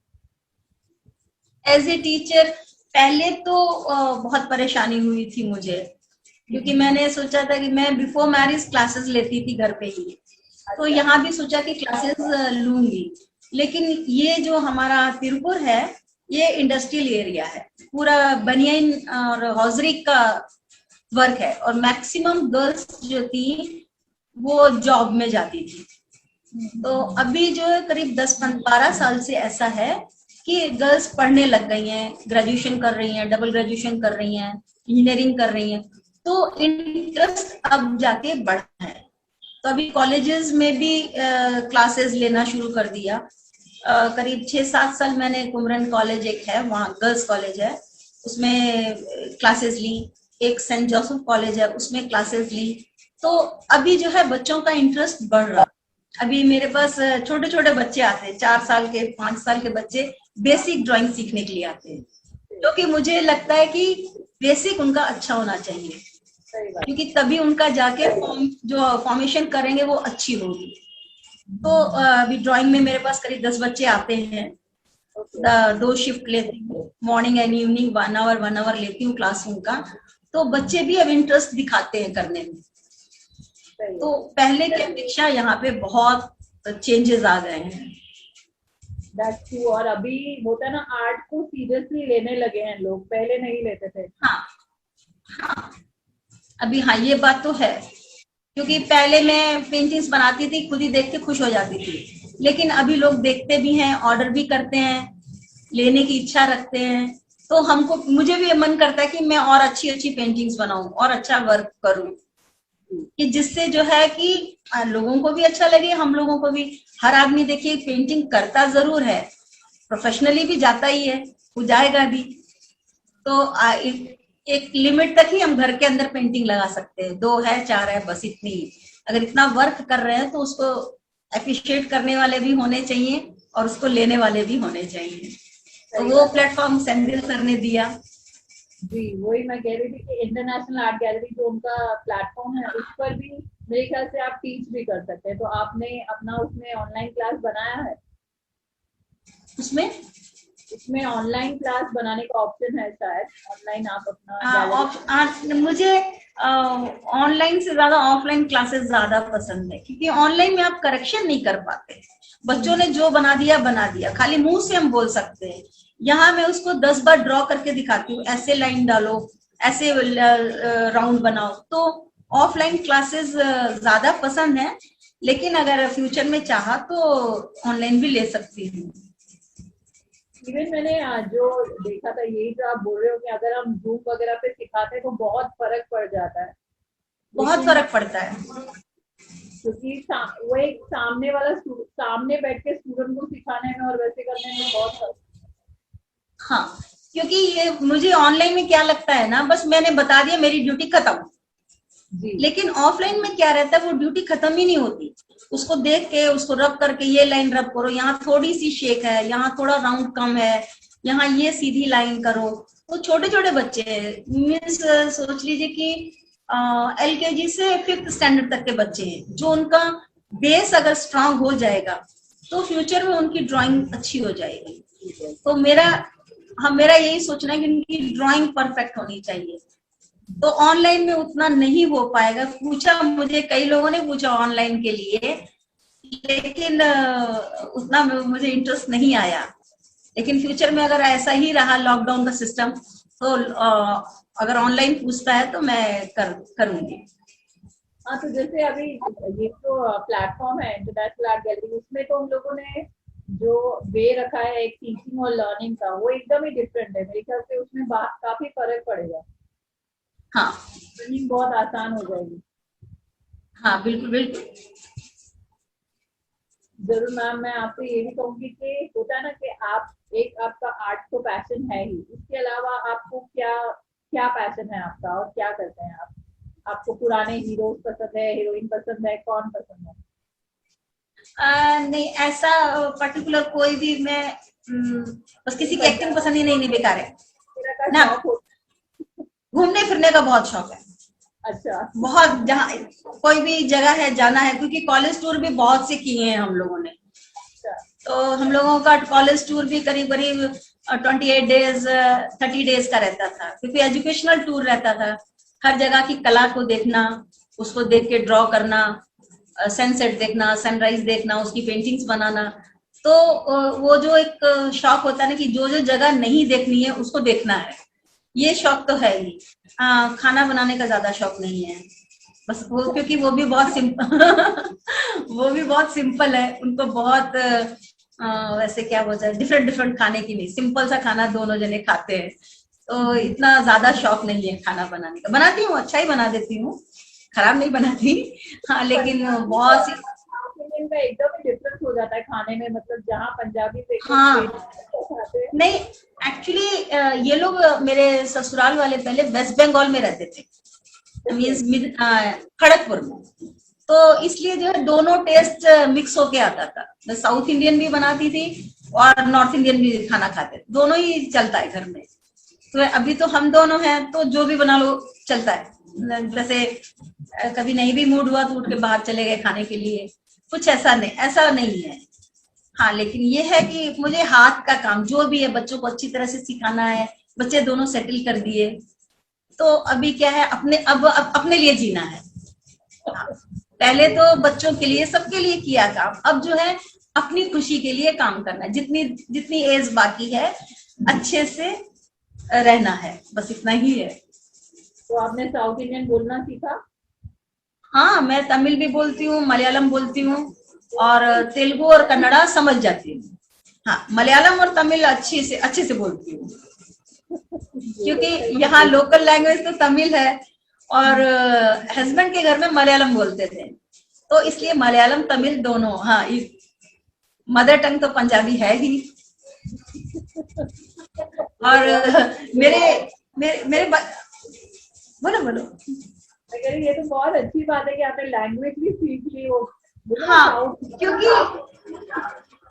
As a teacher पहले तो बहुत परेशानी हुई थी मुझे, क्योंकि मैंने सोचा था कि मैं बिफोर मैरिज क्लासेस लेती थी घर पे ही, तो यहाँ भी सोचा कि क्लासेस लूंगी। लेकिन ये जो हमारा तिरुपुर है ये इंडस्ट्रियल एरिया है, पूरा बनियान और हौजरी का वर्क है, और मैक्सिमम गर्ल्स जो थी वो जॉब में जाती थी। तो अभी जो है करीब 10-12 साल से ऐसा है कि गर्ल्स पढ़ने लग गई हैं, ग्रेजुएशन कर रही हैं, डबल ग्रेजुएशन कर रही हैं, इंजीनियरिंग कर रही हैं, तो इंटरेस्ट अब जाके बढ़ा है। तो अभी कॉलेजेस में भी क्लासेस लेना शुरू कर दिया। करीब 6-7 साल मैंने कुमरन कॉलेज एक है, वहाँ गर्ल्स कॉलेज है, उसमें क्लासेस ली। एक सेंट जोसेफ कॉलेज है, उसमें क्लासेस ली। तो अभी जो है बच्चों का इंटरेस्ट बढ़ रहा। अभी मेरे पास छोटे छोटे बच्चे आते हैं, 4 साल के 5 साल के बच्चे बेसिक ड्राइंग सीखने के लिए आते हैं, क्योंकि मुझे लगता है कि बेसिक उनका अच्छा होना चाहिए, क्योंकि तभी उनका जाके जो फॉर्मेशन करेंगे वो अच्छी होगी। तो अभी ड्राइंग में मेरे पास करीब 10 बच्चे आते हैं। 2 शिफ्ट लेती हूँ, मॉर्निंग एंड इवनिंग 1 आवर लेती हूँ क्लासरूम का। तो बच्चे भी अब इंटरेस्ट दिखाते हैं करने में। तो पहले की अपेक्षा यहाँ पे बहुत चेंजेस आ गए हैं। That's true। और अभी होता है ना, आर्ट को सीरियसली लेने लगे हैं लोग, पहले नहीं लेते थे। हाँ हाँ अभी, हाँ ये बात तो है, क्योंकि पहले मैं पेंटिंग्स बनाती थी, खुद ही देख के खुश हो जाती थी, लेकिन अभी लोग देखते भी हैं, ऑर्डर भी करते हैं, लेने की इच्छा रखते हैं। तो हमको, मुझे भी मन करता है कि मैं और अच्छी अच्छी पेंटिंग्स बनाऊं और अच्छा वर्क करूं, कि जिससे जो है कि लोगों को भी अच्छा लगे, हम लोगों को भी। हर आदमी देखिए पेंटिंग करता जरूर है, प्रोफेशनली भी जाता ही है, वो जाएगा भी। तो एक लिमिट तक ही हम घर के अंदर पेंटिंग लगा सकते हैं, 2 है 4 है बस इतनी। अगर इतना वर्क कर रहे हैं तो उसको अप्रिशिएट करने वाले भी होने चाहिए और उसको लेने वाले भी होने चाहिए। तो वो प्लेटफॉर्म सेंदिल सर ने दिया। जी, वही मैं कह रही थी कि इंटरनेशनल आर्ट गैलरी जो उनका प्लेटफॉर्म है, उस पर भी मेरे ख्याल से आप टीच भी कर सकते हैं। तो आपने अपना उसमें ऑनलाइन क्लास बनाया है? उसमें ऑनलाइन क्लास बनाने का ऑप्शन है शायद, ऑनलाइन आप अपना मुझे ऑनलाइन से ज्यादा ऑफलाइन क्लासेस ज्यादा पसंद है, क्योंकि ऑनलाइन में आप करेक्शन नहीं कर पाते। बच्चों ने जो बना दिया, खाली मुंह से हम बोल सकते हैं। यहाँ मैं उसको 10 बार ड्रॉ करके दिखाती हूँ, ऐसे लाइन डालो, ऐसे राउंड बनाओ। तो ऑफलाइन क्लासेस ज्यादा पसंद है, लेकिन अगर फ्यूचर में चाहा तो ऑनलाइन भी ले सकती हूँ। इवन मैंने जो देखा था, यही जो आप बोल रहे हो कि अगर हम जूम वगैरह पे सिखाते हैं तो बहुत फर्क पड़ जाता है, बहुत फर्क पड़ता है, क्योंकि वो एक सामने बैठ के स्टूडेंट को सिखाने में और वैसे करने में बहुत फर्क। हाँ, क्योंकि ये मुझे ऑनलाइन में क्या लगता है ना, बस मैंने बता दिया, मेरी ड्यूटी खत्म। जी लेकिन ऑफलाइन में क्या रहता है, वो ड्यूटी खत्म ही नहीं होती। उसको देख के, उसको रब करके, ये लाइन रब करो, यहाँ थोड़ी सी शेक है, यहाँ थोड़ा राउंड कम है, यहाँ ये सीधी लाइन करो। तो छोटे छोटे बच्चे मीन्स सोच लीजिए कि LKG से 5th स्टैंडर्ड तक के बच्चे हैं, जो उनका बेस अगर स्ट्रांग हो जाएगा तो फ्यूचर में उनकी ड्राइंग अच्छी हो जाएगी। तो मेरा यही सोचना है कि उनकी ड्राइंग परफेक्ट होनी चाहिए। तो ऑनलाइन में उतना नहीं हो पाएगा। पूछा मुझे, कई लोगों ने पूछा ऑनलाइन के लिए, लेकिन उतना मुझे इंटरेस्ट नहीं आया। लेकिन फ्यूचर में अगर ऐसा ही रहा लॉकडाउन का सिस्टम, तो अगर ऑनलाइन पूछता है तो मैं करूंगी। हाँ, तो जैसे अभी ये जो प्लेटफॉर्म है इंटरनेशनल आर्ट गैलरी, उसमें तो हम लोगों ने जो वे रखा है एक टीचिंग और लर्निंग का, वो एकदम ही डिफरेंट है। मेरे ख्याल से उसमें काफी फर्क पड़ेगा। हाँ लर्निंग बहुत आसान हो जाएगी। हाँ, बिल्कुल बिल्कुल। जरूर मैम, मैं आपसे ये भी कहूंगी कि होता है ना कि आपका आर्ट तो पैशन है ही, इसके अलावा आपको क्या क्या पैशन है आपका और क्या करते हैं आप? आपको पुराने हीरो पसंद है, हीरोइन पसंद है, कौन पसंद है? नहीं, ऐसा पर्टिकुलर कोई भी मैं बस किसी की एक्टिंग पसंद ही नहीं बेकार है मेरा का ना। शौक होता घूमने फिरने का बहुत शौक है, है। अच्छा। बहुत। जहाँ कोई भी जगह है जाना है, क्योंकि कॉलेज टूर भी बहुत से किए हैं हम लोगों ने। अच्छा। तो हम लोगों का कॉलेज टूर भी करीब करीब 28 डेज 30 डेज का रहता था, क्योंकि एजुकेशनल टूर रहता था। हर जगह की कला को देखना, उसको देख के ड्रॉ करना, सनसेट देखना, सनराइज देखना, उसकी पेंटिंग्स बनाना। तो वो जो एक शौक होता है ना कि जो जो जगह नहीं देखनी है उसको देखना है, ये शौक तो है ही। खाना बनाने का ज्यादा शौक नहीं है, बस वो, क्योंकि वो भी बहुत सिंपल वो भी बहुत सिंपल है। उनको बहुत वैसे क्या बोलते हैं, डिफरेंट डिफरेंट खाने की नहीं, सिंपल सा खाना दोनों जने खाते हैं। तो इतना ज्यादा शौक नहीं है खाना बनाने का। बनाती हूँ, अच्छा ही बना देती हूँ, खराब नहीं बनाती। हाँ, लेकिन बहुत सी में एकदम ही डिफरेंस हो जाता है खाने में, मतलब जहाँ पंजाबी से हाँ खाते हैं। नहीं, एक्चुअली ये लोग मेरे ससुराल वाले पहले वेस्ट बंगाल में रहते थे, मीन्स खड़गपुर में। तो इसलिए जो है दोनों टेस्ट मिक्स होके आता था। मैं साउथ इंडियन भी बनाती थी और नॉर्थ इंडियन भी खाना खाते थे, दोनों ही चलता है घर में। तो अभी तो हम दोनों हैं, तो जो भी बना लो चलता है। जैसे कभी नहीं भी मूड हुआ तो उठ के बाहर चले गए खाने के लिए, कुछ ऐसा नहीं है। हाँ, लेकिन ये है कि मुझे हाथ का काम जो भी है बच्चों को अच्छी तरह से सिखाना है। बच्चे दोनों सेटल कर दिए, तो अभी क्या है, अब अपने लिए जीना है। हाँ, पहले तो बच्चों के लिए, सबके लिए किया काम, अब जो है अपनी खुशी के लिए काम करना है। जितनी जितनी एज बाकी है अच्छे से रहना है, बस इतना ही है। तो आपने साउथ इंडियन बोलना सीखा? हाँ, मैं तमिल भी बोलती हूँ, मलयालम बोलती हूँ, और तेलुगु और कन्नड़ा समझ जाती हूँ। हाँ, मलयालम और तमिल अच्छे से बोलती हूँ, क्योंकि यहाँ लोकल लैंग्वेज तो तमिल है, और हस्बैंड के घर में मलयालम बोलते थे, तो इसलिए मलयालम तमिल दोनों। हाँ, मदर टंग तो पंजाबी है ही। और मेरे मेरे मेरे बोलो। अगर ये तो बहुत अच्छी बात है कि आपने लैंग्वेज भी सीख ली हो। हाँ, क्योंकि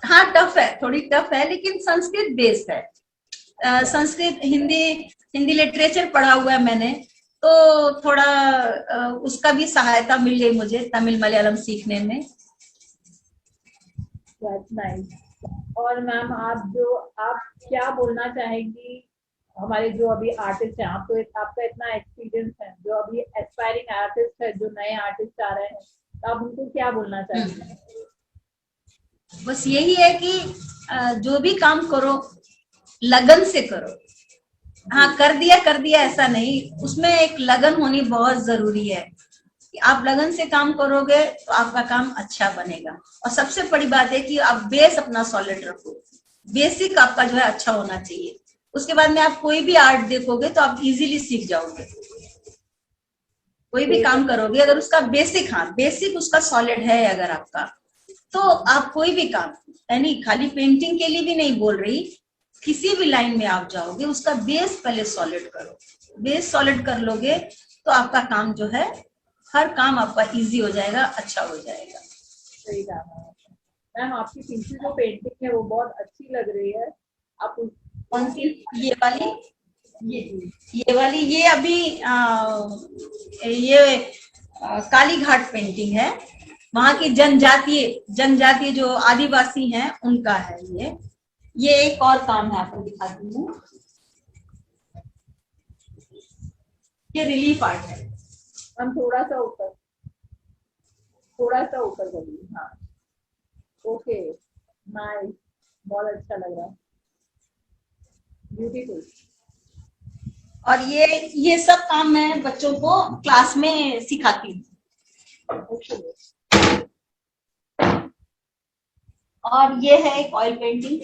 हाँ टफ है, थोड़ी टफ है, लेकिन संस्कृत बेस्ड है। संस्कृत हिंदी लिटरेचर पढ़ा हुआ है मैंने, तो थोड़ा उसका भी सहायता मिल गई मुझे तमिल मलयालम सीखने में। That's nice. और मैम, आप क्या बोलना चाहेंगी हमारे जो अभी आर्टिस्ट हैं? आप तो आपका इतना एक्सपीरियंस है, जो अभी एस्पायरिंग आर्टिस्ट है, जो नए आर्टिस्ट आ रहे हैं, तो आप उनको क्या बोलना चाहेंगे? बस यही है कि जो भी काम करो लगन से करो। हाँ, कर दिया ऐसा नहीं, उसमें एक लगन होनी बहुत जरूरी है। कि आप लगन से काम करोगे तो आपका काम अच्छा बनेगा। और सबसे बड़ी बात है कि आप बेस अपना सॉलिड रखो, बेसिक आपका जो है अच्छा होना चाहिए। उसके बाद में आप कोई भी आर्ट देखोगे तो आप इजीली सीख जाओगे। कोई भी काम करोगे अगर उसका बेसिक उसका सॉलिड है अगर आपका, तो आप कोई भी काम, यानी खाली पेंटिंग के लिए भी नहीं बोल रही, किसी भी लाइन में आप जाओगे उसका बेस पहले सॉलिड करो। बेस सॉलिड कर लोगे तो आपका काम जो है हर काम आपका इजी हो जाएगा, अच्छा हो जाएगा। सही कहा मैम। आपकी पीछे जो पेंटिंग है वो बहुत अच्छी लग रही है। आप कौन सी? ये वाली? ये जी ये वाली, ये अभी ये काली घाट पेंटिंग है। वहां की जनजातीय जनजातीय जो आदिवासी हैं उनका है ये एक और काम है, आपको दिखाती हूँ। ये रिलीफ आर्ट है। हम थोड़ा सा ऊपर करिए। हाँ ओके नाइस, बहुत अच्छा लग रहा है, ब्यूटीफुल। और ये सब काम मैं बच्चों को क्लास में सिखाती हूँ। ओके और ये है एक ऑयल पेंटिंग।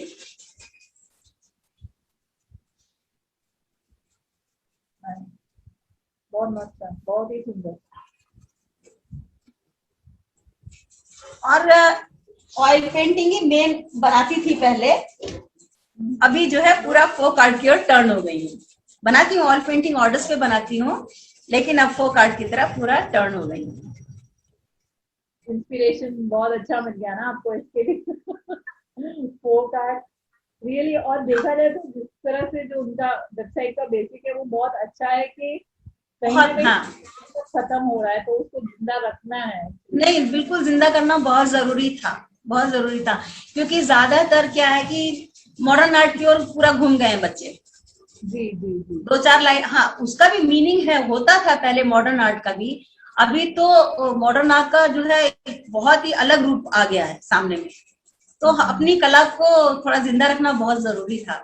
बहुत मस्त है, बहुत ही सुंदर। और ऑयल पेंटिंग ही मेन बनाती थी पहले, अभी जो है पूरा फोक आर्ट की ओर टर्न हो गई हूँ। बनाती हूँ ऑयल पेंटिंग, ऑर्डर्स पे बनाती हूँ, लेकिन अब फोक आर्ट की तरफ पूरा टर्न हो गई हूँ। इंस्पिरेशन बहुत अच्छा मिल गया ना आपको इसके लिए। Folk art really. और देखा जाए तो जिस तरह से जो उनका वेबसाइट का बेसिक है वो बहुत अच्छा है कि कहीं ना बहुत, कहीं हाँ, खत्म हो रहा है तो उसको जिंदा रखना है। नहीं बिल्कुल जिंदा करना बहुत जरूरी था, बहुत जरूरी था। क्योंकि ज्यादातर क्या है कि मॉडर्न आर्ट की ओर पूरा घूम गए हैं बच्चे। जी जी जी। दो चार लाइन, हाँ उसका भी मीनिंग है, होता था पहले मॉडर्न आर्ट का भी। अभी तो मॉडर्न आर्ट का जो है एक बहुत ही अलग रूप आ गया है सामने में। तो अपनी कला को थोड़ा जिंदा रखना बहुत जरूरी था।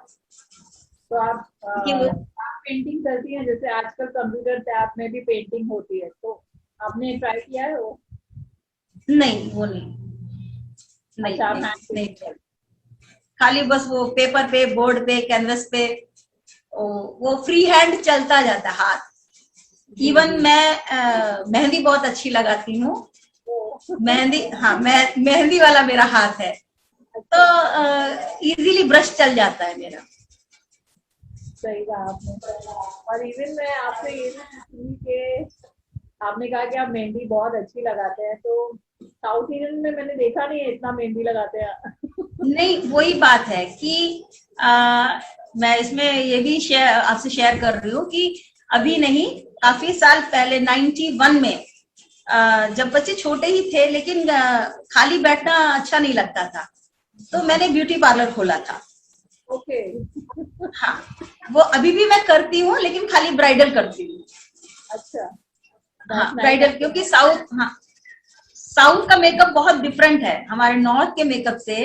तो कि वो, आप पेंटिंग करती हैं, जैसे आजकल कंप्यूटर टैब में भी पेंटिंग होती है, तो आपने ट्राई किया है वो? नहीं वो नहीं, नहीं अच्छा, आप नहीं हैंड नहीं। पेंटिंग करती खाली बस वो पेपर पे, बोर्ड पे, कैनवस पे, वो फ्री हैंड चलता जाता है हाथ। हैं? जी इवन जी। मैं मेहंदी बहुत अच्छी लगाती हूँ। तो मेहंदी, हाँ मैं मेहंदी वाला मेरा हाथ है, तो अच्छा, इजीली ब्रश चल जाता है मेरा। सही कहा आपने। और इवन मैं आपसे ये भी पूछूंगी कि आपने कहा कि आप मेहंदी बहुत अच्छी लगाते हैं, तो साउथ इंडियन में मैंने देखा नहीं है इतना मेहंदी लगाते हैं। नहीं वही बात है कि मैं इसमें ये भी आपसे शेयर कर रही हूँ कि अभी नहीं, काफी साल पहले 91 में, जब बच्चे छोटे ही थे लेकिन खाली बैठना अच्छा नहीं लगता था, तो मैंने ब्यूटी पार्लर खोला था। ओके। हाँ, वो अभी भी मैं करती हूँ लेकिन खाली ब्राइडल करती हूँ। अच्छा, हाँ दैट्स नाइस। ब्राइडल, क्योंकि साउथ, हाँ साउथ का मेकअप बहुत डिफरेंट है हमारे नॉर्थ के मेकअप से।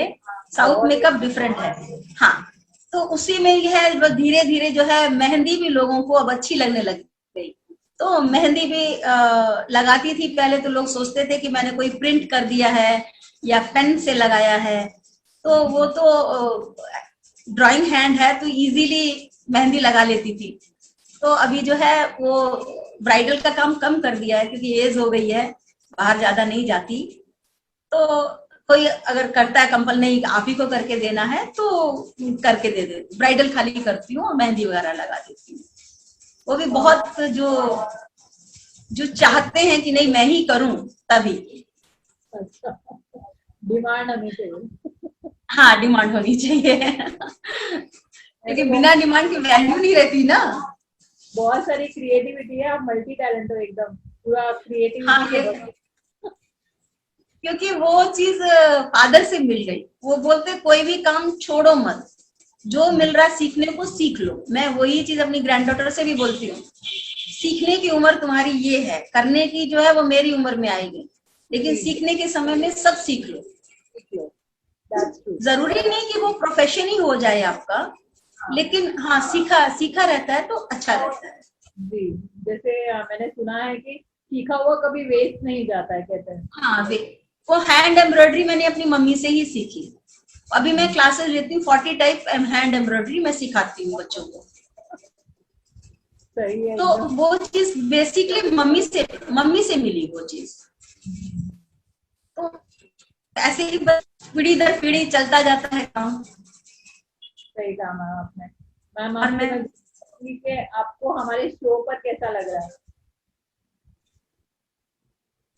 साउथ बहुत ही मेकअप डिफरेंट है। हाँ, तो उसी में ये है, धीरे धीरे जो है मेहंदी भी लोगों को अब अच्छी लगने लग गई। तो मेहंदी भी लगाती थी पहले, तो लोग सोचते थे कि मैंने कोई प्रिंट कर दिया है या पेन से लगाया है। तो वो तो ड्राइंग हैंड है तो इजीली मेहंदी लगा लेती थी। तो अभी जो है वो ब्राइडल का काम कम कर दिया है, क्योंकि एज हो गई है, बाहर ज्यादा नहीं जाती। तो कोई अगर करता है कंपल, नहीं आप ही को करके देना है तो करके दे दे, ब्राइडल खाली करती हूँ और मेहंदी वगैरह लगा देती हूँ। वो भी बहुत जो जो चाहते हैं कि नहीं मैं ही करूं तभी। अच्छा, डिमांड होनी चाहिए। हाँ डिमांड होनी चाहिए। मैं क्योंकि तो बिना कहूँगी डिमांड की वैल्यू नहीं रहती ना। बहुत सारी क्रिएटिविटी है, आप मल्टी टैलेंट हो एकदम, पूरा हाँ क्रिएटिविटी से ये, भर। क्योंकि वो चीज फादर से मिल गई। वो बोलते कोई भी काम छोड़ो मत, जो मिल रहा है सीखने को सीख लो। मैं वही चीज अपनी ग्रैंड डॉटर से भी बोलती हूँ, सीखने की उम्र तुम्हारी ये है, करने की जो है वो मेरी उम्र में आएगी, लेकिन जी जी, सीखने के समय में सब सीख लो। सीख लो, दैट्स ट्रू। जरूरी नहीं कि वो प्रोफेशन ही हो जाए आपका, हाँ लेकिन हाँ सीखा सीखा रहता है तो अच्छा रहता है। जी, जैसे मैंने सुना है कि सीखा हुआ कभी वेस्ट नहीं जाता है, कहते हैं। हाँ वे, वो हैंड एम्ब्रॉयडरी मैंने अपनी मम्मी से ही सीखी। अभी मैं क्लासेस लेती हूँ, 40 टाइप हैंड एम्ब्रॉयडरी मैं सिखाती हूँ बच्चों को। सही है तो एकदम। वो चीज बेसिकली मम्मी से मिली वो चीज। तो ऐसे ही बस पीढ़ी दर पीढ़ी चलता जाता है काम। सही कहा मैम आपने। मैम और आपसे मैं, मैं पूछूंगी कि आपको हमारे शो पर कैसा लग रहा है?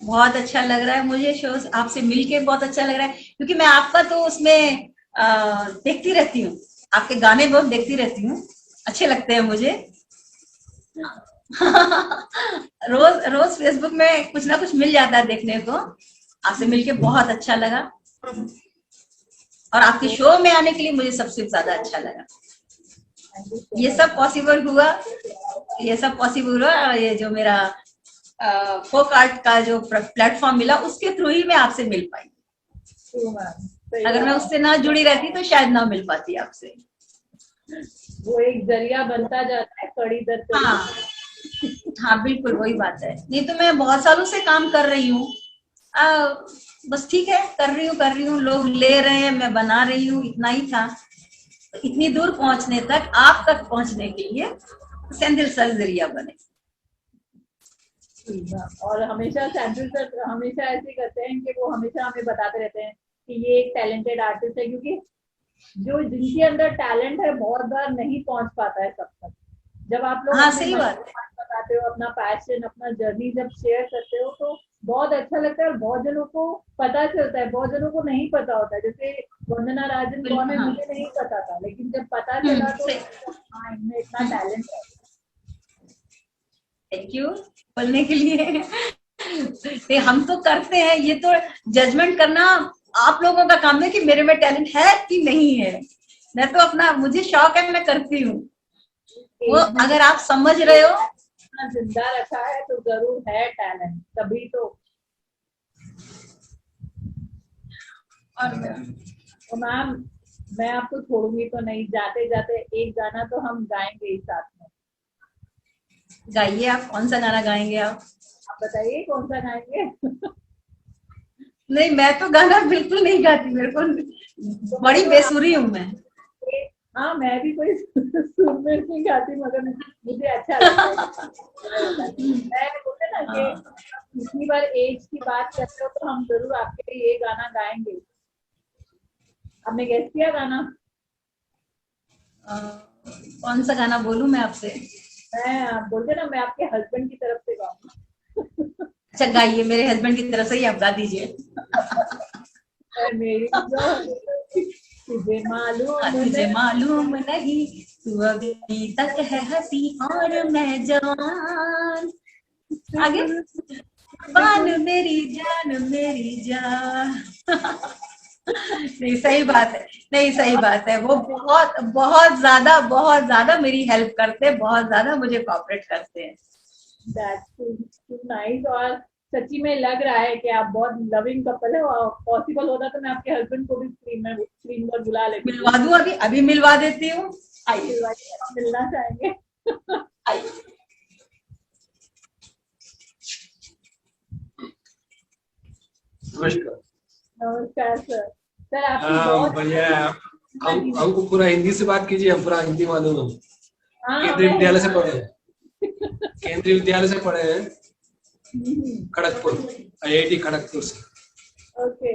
बहुत अच्छा लग रहा है मुझे शो आपसे मिलके, बहुत अच्छा लग रहा है, क्योंकि मैं आपका तो उसमें देखती रहती हूँ, आपके गाने बहुत देखती रहती हूँ, अच्छे लगते हैं मुझे। रोज रोज फेसबुक में कुछ ना कुछ मिल जाता है देखने को। आपसे मिलके बहुत अच्छा लगा, और आपके तो शो में आने के लिए मुझे सबसे ज्यादा अच्छा लगा। थैंक यू सो ये मच। सब पॉसिबल हुआ, ये सब पॉसिबल हुआ, ये जो मेरा फोक आर्ट का जो प्लेटफॉर्म मिला उसके थ्रू ही मैं आपसे मिल पाई। ट्रू मैम, सही अगर मैं बात उससे ना जुड़ी रहती तो शायद ना मिल पाती आपसे। है। वो एक जरिया बनता जाता है, कड़ी दर कड़ी। हाँ हाँ, बिल्कुल वही बात है। नहीं तो मैं बहुत सालों से काम कर रही हूँ, बस ठीक है, कर रही हूँ, लोग ले रहे हैं, मैं बना रही हूँ, इतना ही था। तो इतनी दूर पहुंचने तक, आप तक पहुंचने के लिए सेंथिल सर जरिया बने। जी मैम, और हमेशा सैंडल सर हमेशा ऐसे ही करते हैं कि वो हमेशा हमें बताते रहते हैं कि ये एक टैलेंटेड आर्टिस्ट है, क्योंकि जो जिनके अंदर टैलेंट है बहुत बार नहीं पहुंच पाता है सब तक। जब आप लोग हाँ अपने सही मन बात की है। बात बताते हो, अपना पैशन, अपना जर्नी जब शेयर करते हो तो बहुत अच्छा लगता है, और बहुत जनों को पता चलता है, बहुत जनों को नहीं पता होता है। जैसे वंदना राजन कौन है हाँ। मुझे नहीं पता था, लेकिन जब पता चला तो सही। हाँ, इनमें इतना टैलेंट है। थैंक यू बोलने के लिए। ते हम तो करते हैं, ये तो जजमेंट करना आप लोगों का काम है कि मेरे में टैलेंट है कि नहीं है। मैं तो अपना, मुझे शौक है, मैं करती हूँ। वो एज में अगर आप समझ रहे हो। इतना जिंदा रखा है तो जरूर है टैलेंट, तभी तो। और तो मैम, मैं आपको छोड़ूंगी तो नहीं, जाते जाते एक गाना तो हम गाएंगे ही साथ में। गाइए, आप कौन सा गाना गाएंगे आप? आप बताइए कौन सा गाएंगे। नहीं, मैं तो गाना बिल्कुल नहीं गाती, मेरे को तो मैं बड़ी तो बेसुरी हूँ मैं। हाँ, मैं भी कोई सुर में नहीं गाती, मगर मुझे अच्छा लगता है। मैं बोलते ना कि हाँ, इतनी बार एज की बात करते हो तो हम जरूर आपके लिए ये गाना गाएंगे। आपने गेस किया गाना? कौन सा गाना बोलूं मैं आपसे? मैं बोलते ना, मैं आपके हस्बैंड की तरफ से गाऊंगी। अच्छा गाइए, मेरे हस्बैंड की तरफ से ही आप गा दीजिए। मेरी जोड़ी तुझे मालूम तुझे नहीं। मालूम नहीं, तू अभी तक है हंसी और मैं जवान। आगे, बान मेरी जान मेरी जान। नहीं सही बात है, नहीं सही बात है, वो बहुत बहुत ज्यादा मेरी हेल्प करते हैं, बहुत ज्यादा मुझे कोऑपरेट करते हैं। That's nice. और सच्ची में लग रहा है कि आप बहुत लविंग कपल है, और पॉसिबल होता तो मैं आपके हस्बैंड को भी स्क्रीन पर बुला लेती थी। मिलवा दूं, अभी अभी मिलवा देती हूँ। आइए मिलवाइए, हम मिलना चाहेंगे। आइए। नमस्कार। नमस्कार सर। सर आपकी बहुत भैया, हमको पूरा हिंदी से बात कीजिए, हम पूरा हिंदी मालूम है। हाँ, केंद्रीय मैं विद्यालय से पढ़े हैं, केंद्रीय विद्यालय से पढ़े हैं, खड़गपुर, आईआईटी खड़गपुर से। ओके,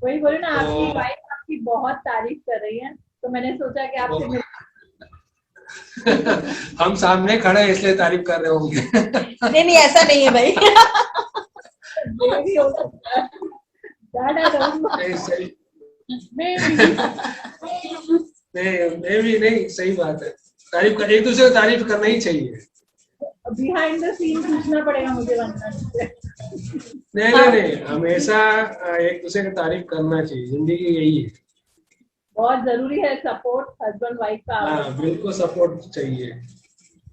वही बोले ना, आपकी तो वाइफ आपकी बहुत तारीफ कर रही है, तो मैंने सोचा कि आपसे वो मिल। हम सामने खड़े हैं इसलिए तारीफ कर रहे होंगे। नहीं नहीं, ऐसा नहीं है भाई। ये भी हो सकता है। That I don't know. नहीं सही, Maybe. नहीं भी नहीं, सही बात है। तारीफ कर, एक दूसरे को तारीफ करना ही चाहिए। बिहाइंड द सीन पूछना पड़ेगा मुझे, वरना नहीं, हमेशा एक दूसरे की तारीफ करना चाहिए, जिंदगी यही है। बहुत जरूरी है सपोर्ट हस्बैंड वाइफ का। हाँ, बिल्कुल सपोर्ट चाहिए।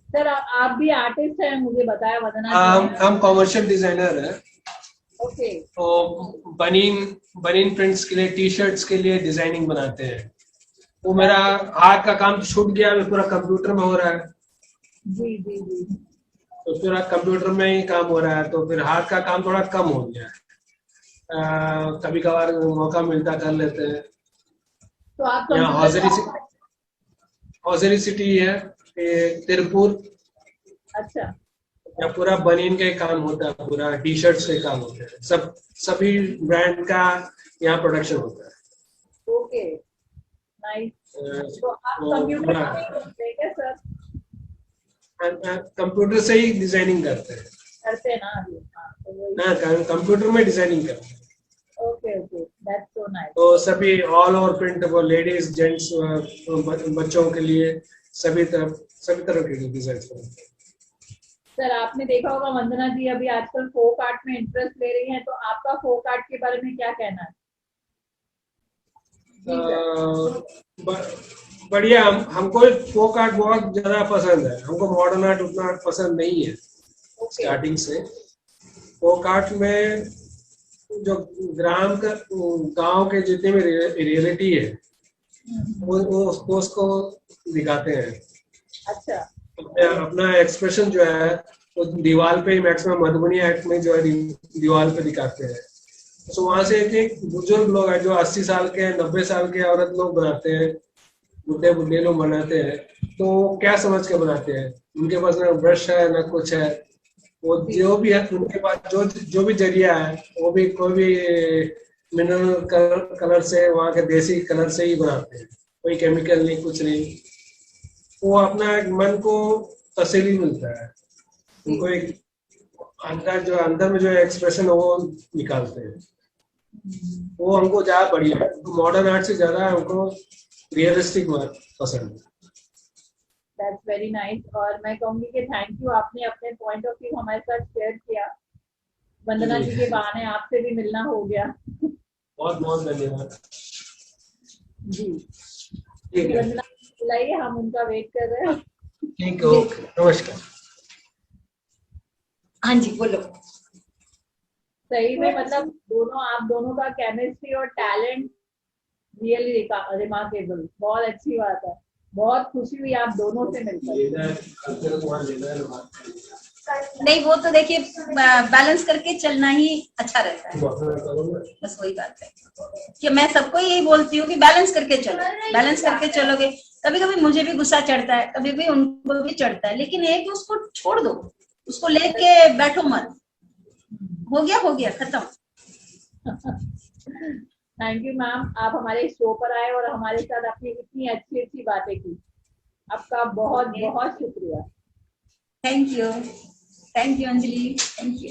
सर आप भी आर्टिस्ट हैं, मुझे बताया वंदना जी ने। हम कॉमर्शियल डिजाइनर है। ओके। तो बनीन प्रिंट्स के लिए, टी शर्ट्स के लिए डिजाइनिंग बनाते हैं। वो मेरा हाथ का काम छूट गया, मैं पूरा कंप्यूटर में हो रहा है। जी जी जी। तो पूरा कंप्यूटर में ही काम हो रहा है, तो फिर हाथ का काम थोड़ा कम हो गया है। कभी कभार मौका मिलता कर लेते हैं। तो आप यहाँ हौजरी सिटी है, तिरपुर। अच्छा। यहाँ पूरा बनीन का ही काम होता है, पूरा टी शर्ट्स के काम होते हैं, सभी ब्रांड का यहाँ प्रोडक्शन होता है। Okay, nice. तो आप तो कंप्यूटर पूरा करते हैं क्या सर? कंप्यूटर से ही डिजाइनिंग करते हैं। करते हैं ना अभी? हाँ, हाँ, कंप्यूटर में डिजाइनिंग करते हैं। Okay okay, that's so nice. तो सभी ऑल ओवर प्रिंट, वो लेडीज जेंट्स बच्चों के लिए सभी तरह के डिजाइन बनाते हैं। सर आपने देखा होगा वंदना जी अभी आजकल फोक आर्ट में इंटरेस्ट ले रही हैं, तो आपका फोक आर्ट के बारे में क्या कहना है? जी सर। बढ़िया। हमको फोक आर्ट बहुत ज्यादा पसंद है, हमको मॉडर्न आर्ट उतना पसंद नहीं है स्टार्टिंग से। फोक आर्ट में जो गांव के जितने भी रियलिटी है वो उसको दिखाते हैं। अच्छा। अपना एक्सप्रेशन जो है वो दीवार पे, मैक्सिमम मधुबनी आर्ट में जो है दीवार पे दिखाते हैं। तो वहां से एक बुजुर्ग लोग हैं जो 80 साल के 90 साल के औरत लोग बनाते हैं, बुढ़े लोग बनाते हैं। तो क्या समझ के बनाते हैं, उनके पास ना ब्रश है ना कुछ है, वो जो भी है उनके पास जो भी जरिया है वो भी कोई भी मिनरल कलर से, वहाँ के देसी कलर से ही बनाते हैं, कोई केमिकल नहीं, कुछ नहीं। वो अपना मन को तसल्ली मिलता है, उनको एक अंदर में जो एक्सप्रेशन है वो निकालते हैं। वो हमको ज्यादा बढ़िया है, मॉडर्न आर्ट से ज्यादा हमको रियलिस्टिक पसंद है। That's very nice. और मैं कहूंगी कि थैंक यू, आपने अपने पॉइंट ऑफ व्यू हमारे साथ शेयर किया। वंदना जी के बहाने आपसे भी मिलना हो गया। बहुत बहुत धन्यवाद जी। ठीक है, वंदना बुलाइए, हम उनका वेट कर रहे हैं। ठीक है, ओके, नमस्कार। हाँ जी बोलो। सही में मतलब आप दोनों का केमिस्ट्री और टैलेंट रियली रिमार्केबल, बहुत अच्छी बात है। बहुत खुशी हुई आप दोनों से मिलकर। नहीं वो तो देखिए बैलेंस करके चलना ही अच्छा रहता है, बस वही बात है कि मैं सबको यही बोलती हूँ कि बैलेंस करके चलो, बैलेंस करके चलोगे। कभी कभी मुझे भी गुस्सा चढ़ता है, कभी भी उनको भी चढ़ता है, लेकिन एक उसको छोड़ दो, उसको लेके बैठो मत, हो गया खत्म। थैंक यू मैम, आप हमारे शो पर आए और हमारे साथ अपनी इतनी अच्छी अच्छी बातें की। आपका बहुत बहुत शुक्रिया। Thank you Anjali, thank you.